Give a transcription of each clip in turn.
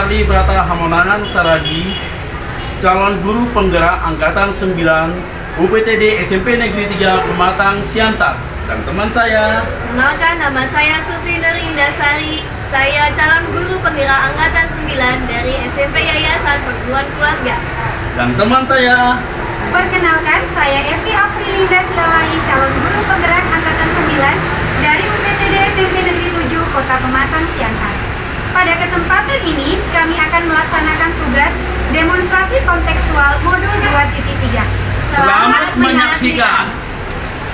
Charlie Brata Hamonangan Saragi, calon guru penggerak Angkatan 9 UPTD SMP Negeri 3 Pematang Siantar. Dan teman saya, Kenalkan, nama saya Sufi Nur Indasari. Saya calon guru penggerak Angkatan 9 dari SMP Yayasan Perguruan Keluarga. dan teman saya, Perkenalkan, saya Evi Afrilinda Silalahi, calon guru penggerak Angkatan 9 dari UPTD SMP Negeri 7 Kota Pematang Siantar. Pada kesempatan ini, kami akan melaksanakan tugas demonstrasi kontekstual modul 2.3. selamat menyaksikan.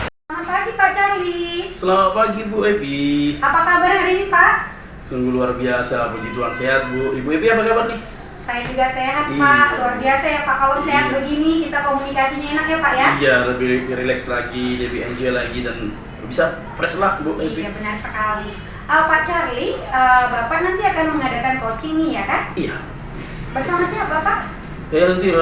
Selamat pagi Pak Charlie. Selamat pagi Bu Evi. Apa kabar hari ini Pak? Sungguh luar biasa, puji Tuhan sehat Bu. Ibu Evi apa kabar nih? Saya juga sehat Iya. Pak, luar biasa ya Pak. Kalau sehat Iya. begini kita komunikasinya enak ya Pak ya? Iya, lebih relax lagi, lebih enjoy lagi dan bisa fresh lah Bu Evi. Iya benar sekali. Pak Charlie, Bapak nanti akan mengadakan coaching nih ya kan? Iya. Bersama siapa Pak? Saya nanti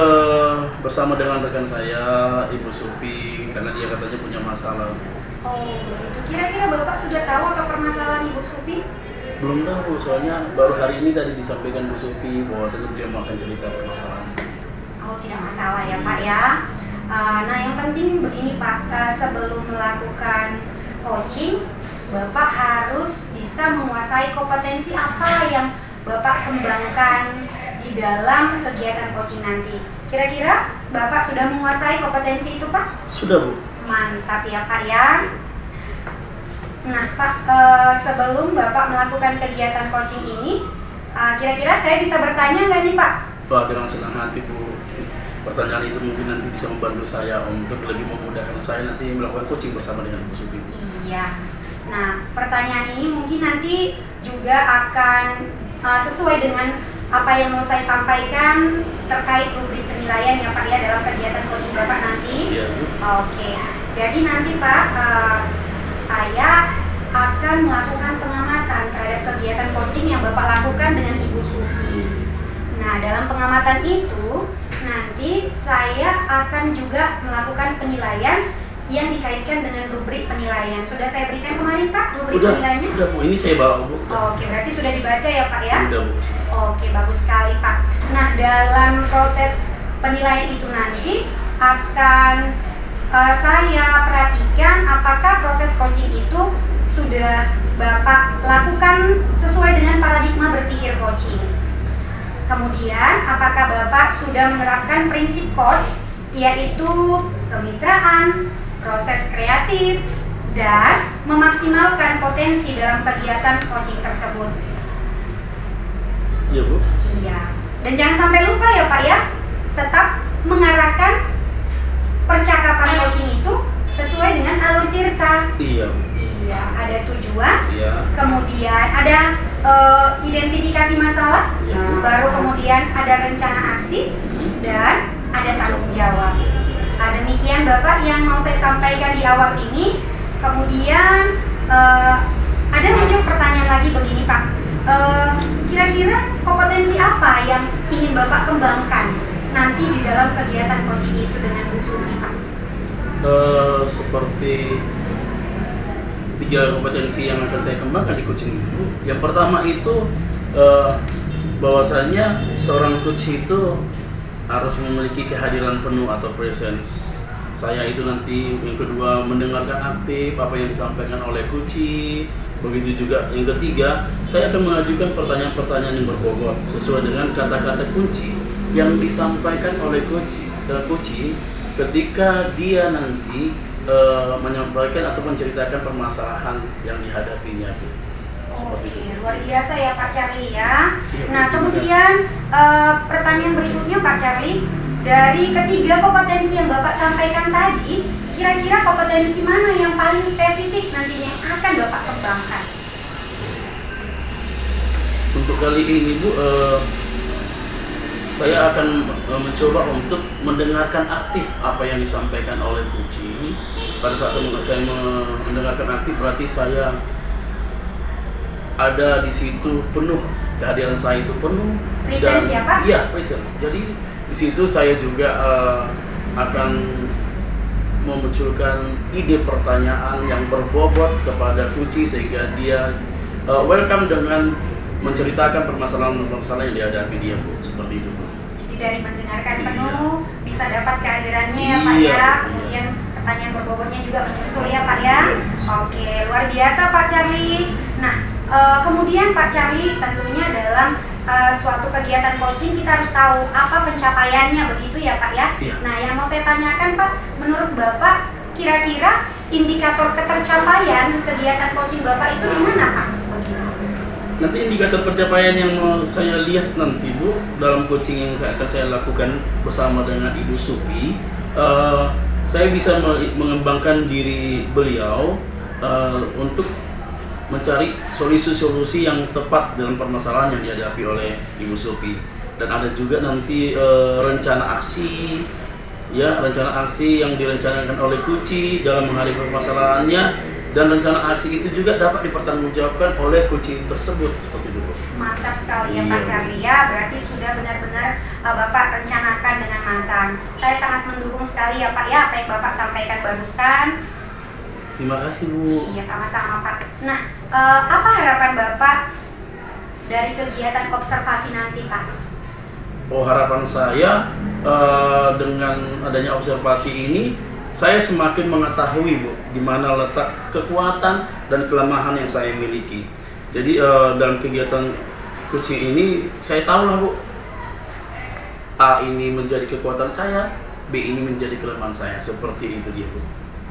bersama dengan rekan saya, Ibu Sufi, karena dia katanya punya masalah. Oh begitu. Kira-kira Bapak sudah tahu apa permasalahan Ibu Supi? Belum tahu, soalnya baru hari ini tadi disampaikan Bu Sufi bahwasanya dia mau akan cerita permasalahan. Oh tidak masalah ya Pak ya. Nah yang penting begini Pak, sebelum melakukan coaching, Bapak harus bisa menguasai kompetensi apa yang Bapak kembangkan di dalam kegiatan coaching nanti. Kira-kira Bapak sudah menguasai kompetensi itu Pak? Sudah Bu. Mantap ya Pak ya. Nah Pak, sebelum Bapak melakukan kegiatan coaching ini, kira-kira saya bisa bertanya nggak nih Pak? Pak, dengan senang hati Bu. Pertanyaan itu mungkin nanti bisa membantu saya untuk lebih memudahkan saya nanti melakukan coaching bersama dengan Bu Sufi. Iya. Nah, pertanyaan ini mungkin nanti juga akan sesuai dengan apa yang mau saya sampaikan terkait rubrik penilaian ya Pak ya dalam kegiatan coaching Bapak nanti. Iya Bu. Oke. Jadi nanti Pak, saya akan melakukan pengamatan terhadap kegiatan coaching yang Bapak lakukan dengan Ibu Sufi. Nah, dalam pengamatan itu nanti saya akan juga melakukan penilaian yang dikaitkan dengan rubrik penilaian. Sudah saya berikan kemarin Pak rubrik penilaiannya? Udah Bu, ini saya bawa Bu. Oke, berarti sudah dibaca ya Pak ya? Udah Bu. Oke, bagus sekali Pak. Nah, dalam proses penilaian itu nanti akan saya perhatikan apakah proses coaching itu sudah Bapak lakukan sesuai dengan paradigma berpikir coaching. Kemudian, apakah Bapak sudah menerapkan prinsip coach, yaitu kemitraan, proses kreatif, dan memaksimalkan potensi dalam kegiatan coaching tersebut. Iya Bu. Iya. Dan jangan sampai lupa ya Pak ya, tetap mengarahkan percakapan coaching itu sesuai dengan alur tirta. Iya Bu. Iya, ada tujuan, Iya. kemudian ada identifikasi masalah, Iya Bu. baru kemudian ada rencana aksi, dan ada tanggung jawab. Demikian Bapak yang mau saya sampaikan di awal ini. Kemudian ada muncul pertanyaan lagi begini Pak. Kira-kira kompetensi apa yang ingin Bapak kembangkan nanti di dalam kegiatan coaching itu dengan Bu Sufi Pak? Seperti 3 kompetensi yang akan saya kembangkan di coaching itu. Yang pertama itu bahwasanya seorang coach itu harus memiliki kehadiran penuh atau presence. Saya itu nanti yang kedua mendengarkan aktif apa yang disampaikan oleh coach. Begitu juga yang ketiga, saya akan mengajukan pertanyaan-pertanyaan yang berbobot sesuai dengan kata-kata kunci yang disampaikan oleh coach ketika dia nanti menyampaikan atau menceritakan permasalahan yang dihadapinya Bu. Seperti itu. Oke, luar biasa ya Pak Charlie ya. Iya, Nah, terima kemudian pertanyaan berikutnya Pak Charlie, dari ketiga kompetensi yang Bapak sampaikan tadi, kira-kira kompetensi mana yang paling spesifik nantinya yang akan Bapak kembangkan? Untuk kali ini Bu, saya akan mencoba untuk mendengarkan aktif apa yang disampaikan oleh coach. Pada saat saya mendengarkan aktif berarti saya ada di situ penuh, kehadiran saya itu penuh. Presence ya Pak? Iya, presence. Jadi di situ saya juga akan memunculkan ide pertanyaan yang berbobot kepada coach sehingga dia welcome dengan menceritakan permasalahan yang dihadapi dia, Bu. Seperti itu, Bu. Jadi dari mendengarkan Iya. penuh bisa dapat kehadirannya ya Pak Iya, ya. iya. Kemudian pertanyaan berbobotnya juga menyusul ya Pak ya. Iya. Oke, luar biasa Pak Charlie. Nah, kemudian Pak Charlie tentunya dalam suatu kegiatan coaching kita harus tahu apa pencapaiannya begitu ya Pak ya. Iya. Nah, yang mau saya tanyakan Pak, menurut Bapak kira-kira indikator ketercapaian kegiatan coaching Bapak itu di mana Pak? Begitu. Nanti indikator pencapaian yang mau saya lihat nanti, Bu, dalam coaching yang akan saya lakukan bersama dengan Ibu Supi, saya bisa mengembangkan diri beliau untuk mencari solusi-solusi yang tepat dalam permasalahan yang dihadapi oleh Ibu Supi. Dan ada juga nanti rencana aksi, ya, rencana aksi yang direncanakan oleh Kuci dalam menghadapi permasalahannya, dan rencana aksi itu juga dapat dipertanggungjawabkan oleh Kuci tersebut, seperti itu, Bu. Mantap sekali ya Pak Iya. Charlie ya, berarti sudah benar-benar Bapak rencanakan dengan matang. Saya sangat mendukung sekali ya Pak ya apa yang Bapak sampaikan barusan. Terima kasih, Bu. Iya sama-sama Pak. Nah, apa harapan Bapak dari kegiatan observasi nanti Pak? Oh, harapan saya dengan adanya observasi ini, saya semakin mengetahui, Bu, di mana letak kekuatan dan kelemahan yang saya miliki. Jadi dalam kegiatan coaching ini saya tahu lah, Bu, A ini menjadi kekuatan saya, B ini menjadi kelemahan saya. Seperti itu dia, Bu.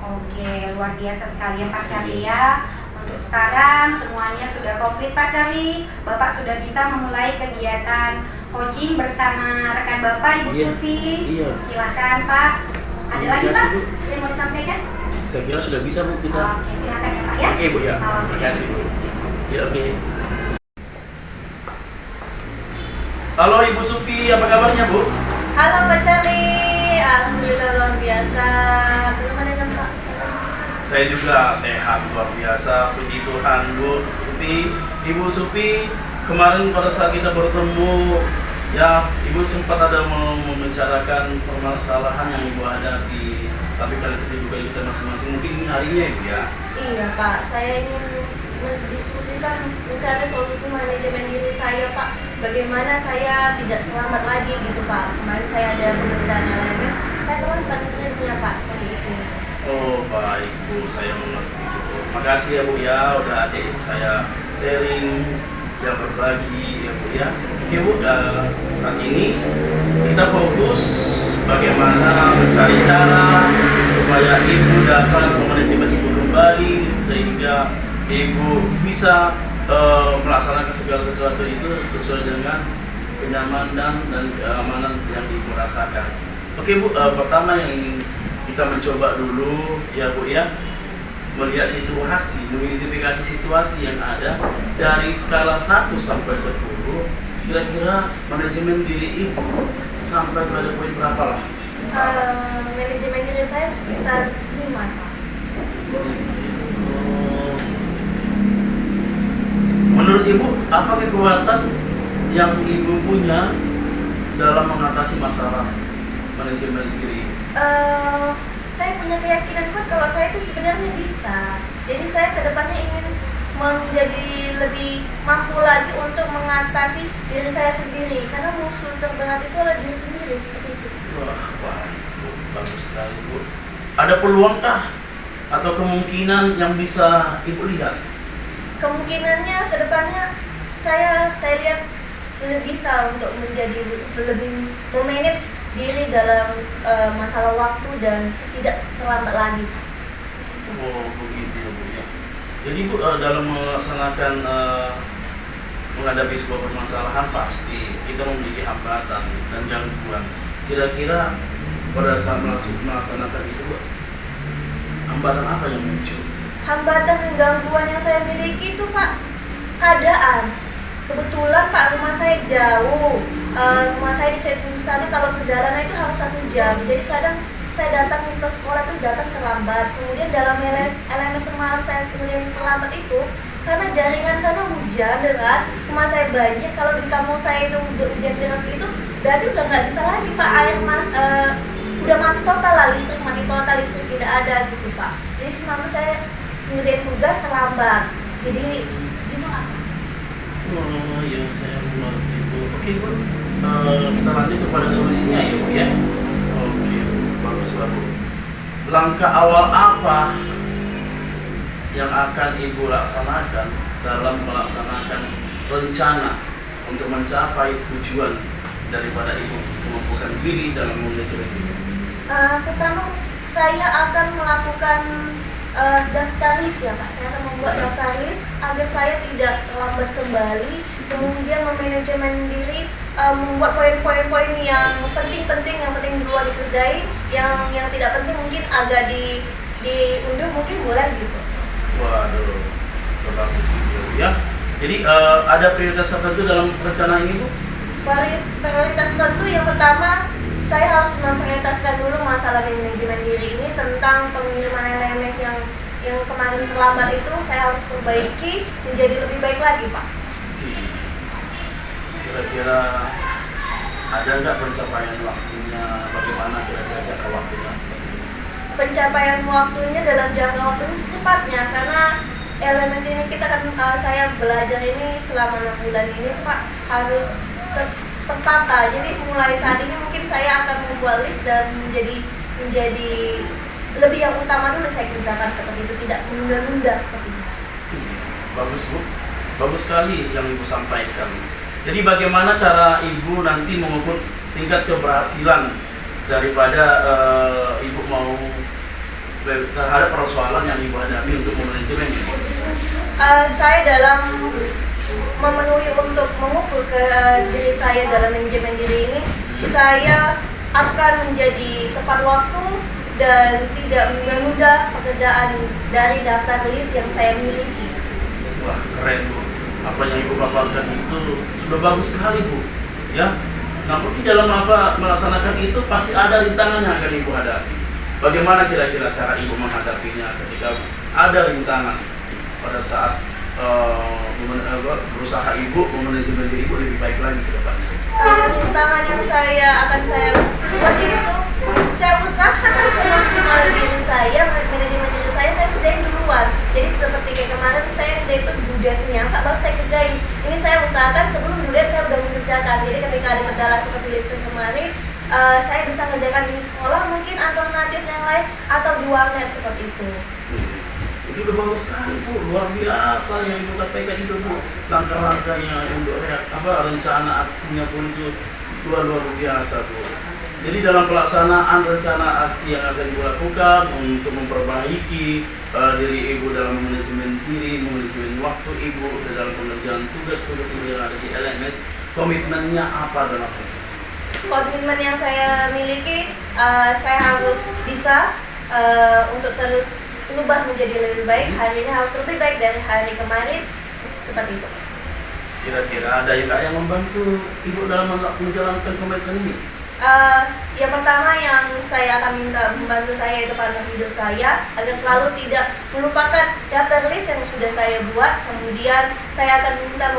Oke, luar biasa sekali ya Pak Charlie ya. Untuk sekarang semuanya sudah komplit Pak Charlie. Bapak sudah bisa memulai kegiatan coaching bersama rekan Bapak Ibu Iya, Supi. iya. Silakan Pak. Ada Terima lagi kasih, Pak Bu. yang mau disampaikan? Saya kira sudah bisa, Bu, kita. Oke, silakan ya Pak ya. Oke, Bu, ya. Oke. Terima kasih, Bu. Ya, oke. Halo Ibu Supi, apa kabarnya, Bu? Halo Pak Charlie, alhamdulillah luar biasa. Belum ada yang Pak. Saya juga sehat luar biasa, puji Tuhan, Bu Supi. Ibu Supi, kemarin pada saat kita bertemu, ya Ibu sempat ada membicarakan permasalahan yang Ibu hadapi, tapi karena kesibukan kita masing-masing, mungkin harinya Ibu ya. Iya Pak, saya ingin mendiskusikan mencari solusi manajemen diri saya Pak. Bagaimana saya tidak terlambat lagi gitu Pak. Kemarin saya ada penelitian analis, saya terlambat ngerjainnya Pak, seperti itu. Oh baik Bu, saya mengerti Bu. Makasih ya Bu ya, udah ajak saya sharing, ya berbagi ya Bu ya. Oke Bu, saat ini kita fokus bagaimana mencari cara supaya Ibu dapat memanajemen Ibu kembali sehingga Ibu bisa melaksanakan segala sesuatu itu sesuai dengan kenyamanan dan keamanan yang Ibu rasakan. Oke Bu, pertama yang ingin kita mencoba dulu ya Bu ya, melihat situasi, mengidentifikasi situasi yang ada dari skala 1 sampai 10, kira-kira manajemen diri Ibu sampai pada poin berapa lah? Manajemen diri saya sekitar 5 Pak. Menurut Ibu, apa kekuatan yang Ibu punya dalam mengatasi masalah manajemen diri? Saya punya keyakinan kuat kalau saya itu sebenarnya bisa. Jadi saya kedepannya ingin menjadi lebih mampu lagi untuk mengatasi diri saya sendiri. Karena musuh terberat itu adalah diri sendiri, seperti itu. Wah, baik Bu, bagus sekali Bu. Ada peluangkah atau kemungkinan yang bisa Ibu lihat? Kemungkinannya kedepannya saya lihat lebih bisa untuk menjadi lebih memanage diri dalam masalah waktu dan tidak terlambat lagi. Oh begitu ya Bu ya. Jadi Bu, dalam melaksanakan menghadapi sebuah permasalahan pasti kita memiliki hambatan dan gangguan. Kira-kira pada saat melaksanakan itu Bu, hambatan apa yang muncul? Hambatan dan gangguan yang saya miliki itu Pak, keadaan. Kebetulan Pak, rumah saya jauh. Rumah saya misalnya kalau perjalanan itu harus 1 jam. Jadi kadang saya datang ke sekolah itu datang terlambat. Kemudian dalam LMS semalam saya kemudian terlambat itu karena jaringan sana hujan deras, rumah saya banjir. Kalau di kampung saya itu hujan deras itu, berarti udah nggak bisa lagi Pak, air udah mati total lah, listrik mati total, listrik tidak ada gitu Pak. Jadi semalam saya ngerjain tugas terlambat. Jadi itu apa? Oh, yang saya mengerti Bu. Oke Bu, kita lanjut kepada solusinya ya Bu ya. Oke Bu, baguslah Bu. Langkah awal apa yang akan Ibu laksanakan dalam melaksanakan rencana untuk mencapai tujuan daripada Ibu mengumpulkan diri dalam manajemen Ibu? Pertama, saya akan melakukan daftar list ya Pak. Saya akan membuat daftar list agar saya tidak terlambat kembali. Kemudian memanajemen diri, membuat poin-poin yang penting-penting, yang penting duluan dikerjain, yang tidak penting mungkin agak diundur mungkin boleh gitu. Waduh, bagus gitu ya. Jadi ada prioritas tertentu dalam rencana ini Bu? Prioritas tertentu yang pertama, saya harus memprioritaskan dulu masalah manajemen diri ini tentang pengiriman LMS yang kemarin terlambat itu saya harus perbaiki menjadi lebih baik lagi Pak. Kira-kira ada nggak pencapaian waktunya? Bagaimana kira-kira jangka waktunya seperti itu? Pencapaian waktunya dalam jangka waktu ini secepatnya karena LMS ini kita kan saya belajar ini selama 6 bulan ini Pak harus tertata. Jadi mulai saat ini mungkin saya akan membuat list dan menjadi lebih yang utama dulu saya kerjakan seperti itu, tidak menunda-nunda seperti itu. Bagus Bu, bagus sekali yang Ibu sampaikan. Jadi bagaimana cara Ibu nanti mengukur tingkat keberhasilan daripada Ibu mau terhadap persoalan yang Ibu hadapi untuk memanajemen Ibu? Saya dalam memenuhi untuk mengukur ke diri saya dalam manajemen diri ini, saya akan menjadi tepat waktu dan tidak menunda pekerjaan dari daftar list yang saya miliki. Wah, keren Bu. Apa yang Ibu paparkan itu sudah bagus sekali Bu. Ya. Namun dalam apa melaksanakan itu pasti ada rintangan yang akan Ibu hadapi. Bagaimana kira-kira cara Ibu menghadapinya ketika ada rintangan pada saat berusaha Ibu memanajemen diri Ibu lebih baik lagi ke depannya? Rintangan yang akan saya buat itu saya usahakan semaksimal diri saya, manajemen diri saya kerjain duluan. Jadi seperti kayak kemarin saya itu dudetnya Pak baru saya kerjain. Ini saya usahakan sebelum dudet saya udah mengerjakan. Jadi ketika ada kendala seperti listrik kemarin, saya bisa mengerjakan di sekolah mungkin alternatif yang lain atau di warnet seperti itu. Itu udah bagus sekali Bu, luar biasa yang Ibu sampaikan itu Bu. Langkah-langkahnya untuk rencana aksinya pun itu luar biasa Bu. Jadi dalam pelaksanaan rencana aksi yang akan Ibu lakukan untuk memperbaiki diri Ibu dalam manajemen diri, manajemen waktu Ibu dalam pengerjaan tugas-tugas Ibu yang ada di LMS, komitmennya apa dalam itu? Komitmen yang saya miliki, saya harus bisa untuk terus berubah menjadi lebih baik. Hari ini harus lebih baik dari hari kemarin, seperti itu. Kira-kira ada yang membantu Ibu dalam menjalankan komitmen ini? Yang pertama yang saya akan minta membantu saya itu partner hidup saya agar selalu tidak melupakan daftar list yang sudah saya buat. Kemudian saya akan minta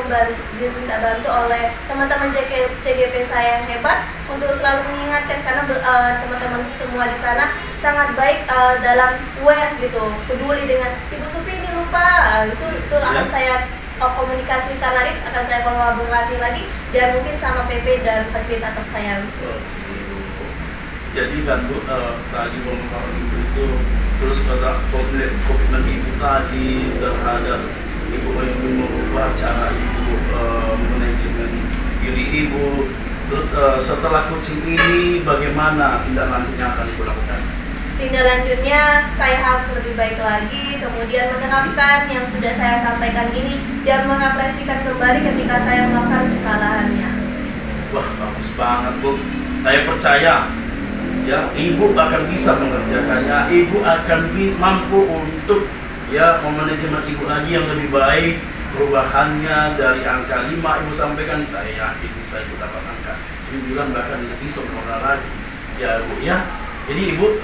bantu oleh teman-teman CGP saya yang hebat untuk selalu mengingatkan karena teman-teman semua di sana sangat baik dalam aware gitu, peduli dengan Ibu Supi ini lupa, itu akan saya komunikasikan lagi, akan saya kolaborasi lagi dan mungkin sama PP dan fasilitator saya. Jadi kan Bu, tadi pemaparan Ibu itu terus pada komitmen Ibu tadi terhadap Ibu yang mengubah cara Ibu manajemen diri Ibu. Terus setelah coaching ini bagaimana tindak lanjutnya akan Ibu lakukan? Tindak lanjutnya saya harus lebih baik lagi, kemudian menerapkan yang sudah saya sampaikan ini dan merefleksikan kembali ketika saya melakukan kesalahannya. Wah, bagus banget Bu. Saya percaya ya Ibu akan bisa mengerjakannya. Ibu akan mampu untuk ya memanajemen Ibu lagi yang lebih baik. Perubahannya dari angka 5 Ibu sampaikan, saya yakin bisa Ibu dapat angka 9 bahkan lebih sempurna lagi ya Bu ya. Jadi Ibu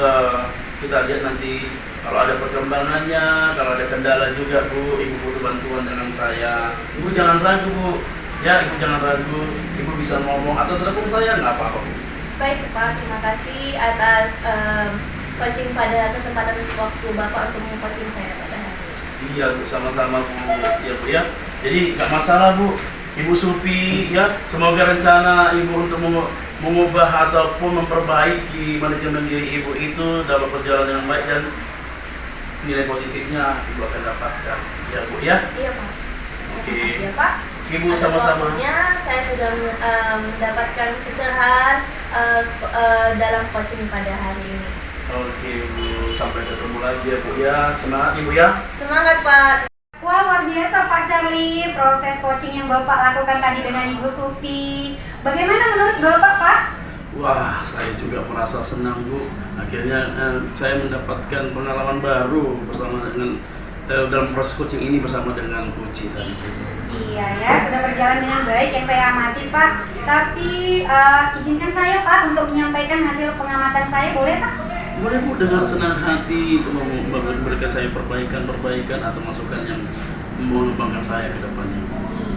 kita lihat nanti kalau ada perkembangannya, kalau ada kendala juga Bu, Ibu butuh bantuan dengan saya. Ibu jangan ragu Bu, ya Ibu jangan ragu, Ibu bisa ngomong atau telepon saya nggak apa-apa Bu. Baik Pak, terima kasih atas coaching pada kesempatan waktu Bapak untuk meng-coaching saya pada hari ini. Iya Bu, sama-sama Bu, ya Bu ya. Jadi nggak masalah Bu, Ibu Supi ya, semoga rencana Ibu untuk mengubah ataupun memperbaiki manajemen diri Ibu itu dalam perjalanan yang baik dan nilai positifnya Ibu akan dapatkan. Ya Bu ya. Iya Pak. Oke. Terima kasih ya Pak. Ibu Atas sama-sama. waktunya, saya sudah mendapatkan pencerahan dalam coaching pada hari ini. Oke Bu, sampai ketemu lagi ya Bu ya. Semangat Ibu ya. Semangat Pak. Wah, luar biasa Pak Charlie, proses coaching yang Bapak lakukan tadi dengan Ibu Supi. Bagaimana menurut Bapak, Pak? Wah, saya juga merasa senang Bu. Akhirnya saya mendapatkan pengalaman baru bersama dengan dalam proses coaching ini bersama dengan Kuci tadi. Iya ya, sudah berjalan dengan baik yang saya amati Pak. Tapi izinkan saya Pak untuk menyampaikan hasil pengamatan saya, boleh Pak? Boleh Bu, dengan senang hati untuk memberikan saya perbaikan atau masukan yang mengembangkan saya ke depannya.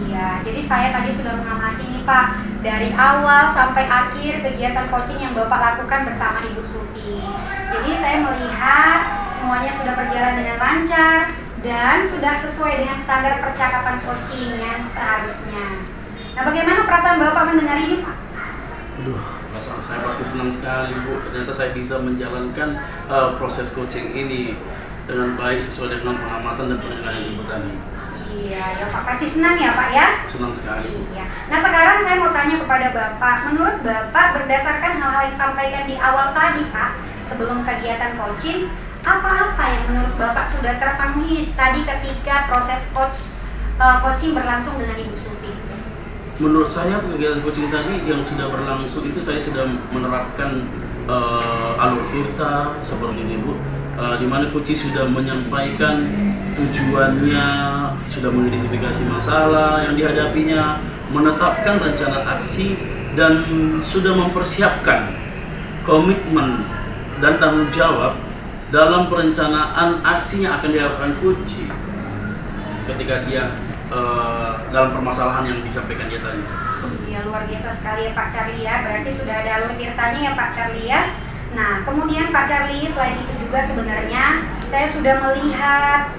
Iya, jadi saya tadi sudah mengamati nih Pak, dari awal sampai akhir kegiatan coaching yang Bapak lakukan bersama Ibu Supi. Jadi saya melihat semuanya sudah berjalan dengan lancar dan sudah sesuai dengan standar percakapan coaching yang seharusnya. Nah, bagaimana perasaan Bapak mendengar ini Pak? Aduh, perasaan saya pasti senang sekali Bu. Ternyata saya bisa menjalankan proses coaching ini dengan baik sesuai dengan pengamatan dan penilaian Ibu tadi. Iya, ya Pak pasti senang ya Pak ya? Senang sekali Bu. Iya. Nah sekarang saya mau tanya kepada Bapak, menurut Bapak berdasarkan hal-hal yang disampaikan di awal tadi Pak, sebelum kegiatan coaching, apa-apa yang menurut Bapak sudah terpenuhi tadi ketika proses coaching berlangsung dengan Ibu Supi? Menurut saya kegiatan coaching tadi yang sudah berlangsung itu saya sudah menerapkan alur tirta seperti ini Bu, di mana Kuci sudah menyampaikan tujuannya, sudah mengidentifikasi masalah yang dihadapinya, menetapkan rencana aksi dan sudah mempersiapkan komitmen dan tanggung jawab dalam perencanaan aksi yang akan dilakukan Kuci ketika dia dalam permasalahan yang disampaikan dia tadi. Iya, luar biasa sekali ya Pak Charlie ya. Berarti sudah ada alur tirtanya ya Pak Charlie ya. Nah, kemudian Pak Charlie, selain itu juga sebenarnya saya sudah melihat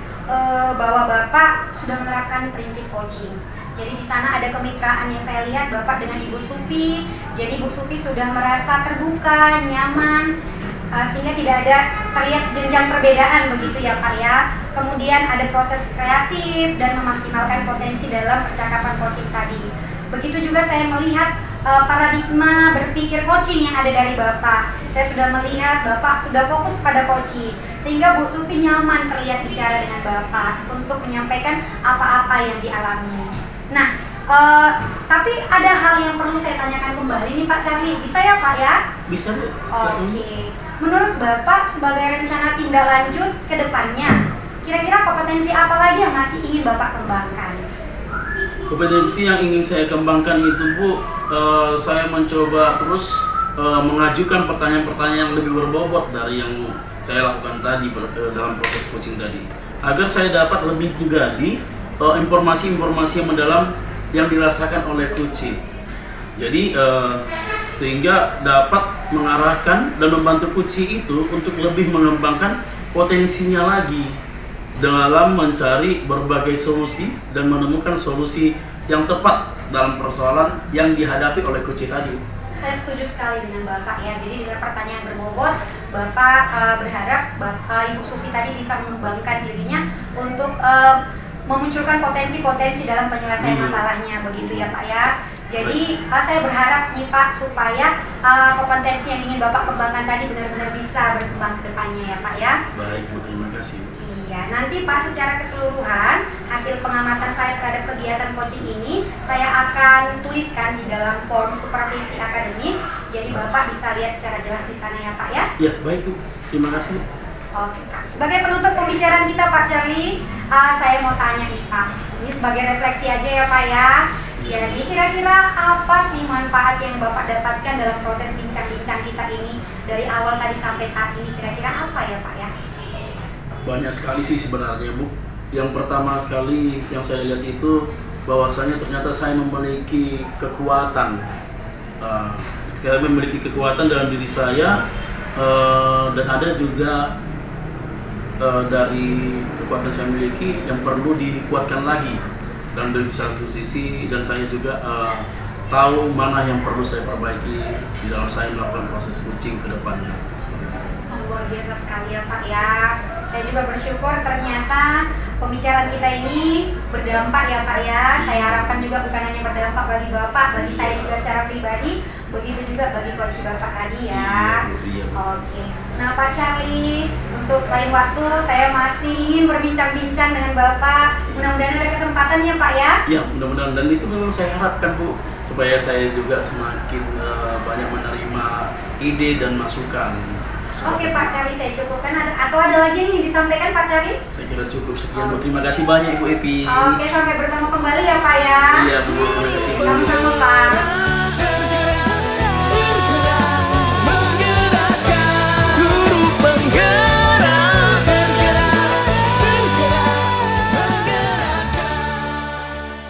bahwa Bapak sudah menerapkan prinsip coaching. Jadi di sana ada kemitraan yang saya lihat Bapak dengan Ibu Supi. Jadi Ibu Supi sudah merasa terbuka, nyaman, sehingga tidak ada terlihat jenjang perbedaan begitu ya Pak ya. Kemudian ada proses kreatif dan memaksimalkan potensi dalam percakapan coaching tadi. Begitu juga saya melihat paradigma berpikir coaching yang ada dari Bapak. Saya sudah melihat Bapak sudah fokus pada coaching, sehingga Bu Supi nyaman terlihat bicara dengan Bapak untuk menyampaikan apa-apa yang dialami. Nah, tapi ada hal yang perlu saya tanyakan kembali nih Pak Charlie, bisa ya Pak ya? Bisa Bu. Oke. Menurut Bapak sebagai rencana tindak lanjut ke depannya, kira-kira kompetensi apa lagi yang masih ingin Bapak kembangkan? Kompetensi yang ingin saya kembangkan itu Bu, saya mencoba terus mengajukan pertanyaan-pertanyaan yang lebih berbobot dari yang saya lakukan tadi dalam proses coaching tadi, agar saya dapat lebih menggali informasi-informasi yang mendalam yang dirasakan oleh Kuci. Jadi sehingga dapat mengarahkan dan membantu Kuci itu untuk lebih mengembangkan potensinya lagi dalam mencari berbagai solusi dan menemukan solusi yang tepat dalam persoalan yang dihadapi oleh Kuci tadi. Saya setuju sekali dengan Bapak ya. Jadi dengan pertanyaan berbobot, Bapak berharap Ibu Supi tadi bisa mengembangkan dirinya untuk memunculkan potensi-potensi dalam penyelesaian masalahnya, begitu ya Pak ya. Jadi saya berharap nih Pak supaya kompetensi yang ingin Bapak kembangkan tadi benar-benar bisa berkembang ke depannya ya Pak ya. Baik Bu, terima kasih. Iya, nanti Pak secara keseluruhan hasil pengamatan saya terhadap kegiatan coaching ini saya akan tuliskan di dalam form supervisi akademik. Jadi Bapak bisa lihat secara jelas di sana ya Pak ya. Ya, baik Bu. Terima kasih. Oke Pak, sebagai penutup pembicaraan kita Pak Charlie, saya mau tanya nih Pak, ini sebagai refleksi aja ya Pak ya. Jadi kira-kira apa sih manfaat yang Bapak dapatkan dalam proses bincang-bincang kita ini dari awal tadi sampai saat ini, kira-kira apa ya Pak ya? Banyak sekali sih sebenarnya Bu. Yang pertama sekali yang saya lihat itu bahwasanya ternyata saya memiliki kekuatan. Saya memiliki kekuatan dalam diri saya dan ada juga dari kekuatan saya miliki yang perlu dikuatkan lagi dan dari satu sisi dan saya juga tahu mana yang perlu saya perbaiki di dalam saya melakukan proses coaching ke depannya. Seperti itu. Luar biasa sekali ya Pak ya. Saya juga bersyukur ternyata pembicaraan kita ini berdampak ya Pak ya. Saya harapkan juga bukan hanya berdampak bagi Bapak, bagi saya juga secara pribadi, begitu juga bagi coach Bapak tadi ya. Iya. Oke. Nah Pak Charlie, untuk lain waktu saya masih ingin berbincang-bincang dengan Bapak. Mudah-mudahan ada kesempatan ya Pak ya. Ya, mudah-mudahan, dan itu memang saya harapkan Bu, supaya saya juga semakin banyak menerima ide dan masukan. Oke Pak Charlie, saya cukupkan. Atau ada lagi yang disampaikan Pak Charlie? Saya kira cukup sekian Bu. Terima kasih banyak Ibu Epi. Oke, sampai bertemu kembali ya Pak ya. Iya Bu, terima kasih Bu. Sama-sama Pak.